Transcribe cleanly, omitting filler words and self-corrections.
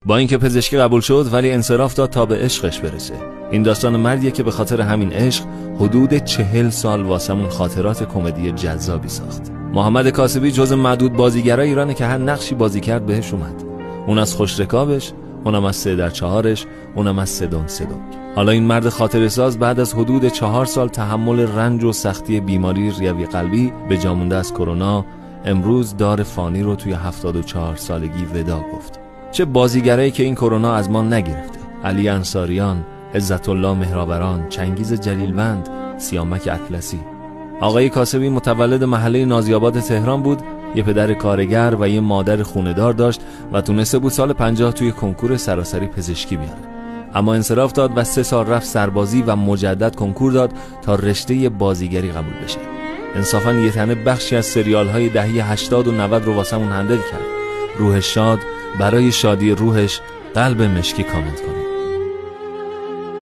با اینکه پزشکی قبول شد ولی انصراف داد تا به عشقش برسه. این داستان مردیه که به خاطر همین عشق حدود 40 سال واسمون خاطرات کمدی جذابی ساخت. محمد کاسبی جز معدود بازیگرای ایرانه که هر نقشی بازی کرد بهش اومد. اون از خوشرکابش، اونم از 3×4ش، اونم از سدون. حالا این مرد خاطره ساز بعد از حدود 4 سال تحمل رنج و سختی بیماری ریوی قلبی به جا مونده از کرونا، امروز دار فانی رو توی 74 سالگی ودا گفت. چه بازیگرایی که این کرونا از ما نگرفته: علی انصاریان، عزت الله مهرآوران، چنگیز جلیلوند، سیامک اطلسی. آقای کاسبی متولد محله نازی‌آباد تهران بود، یه پدر کارگر و یه مادر خونه‌دار داشت و تونسته بود سال 50 توی کنکور سراسری پزشکی بیاره. اما انصراف داد و 3 سال رفت سربازی و مجدد کنکور داد تا رشته بازیگری قبول بشه. انصافاً یه تنه بخشی از سریال‌های دهه 80 و 90 رو واسمون هندل کرد. روح شاد، برای شادی روحش قلب مشکی کامنت کنه.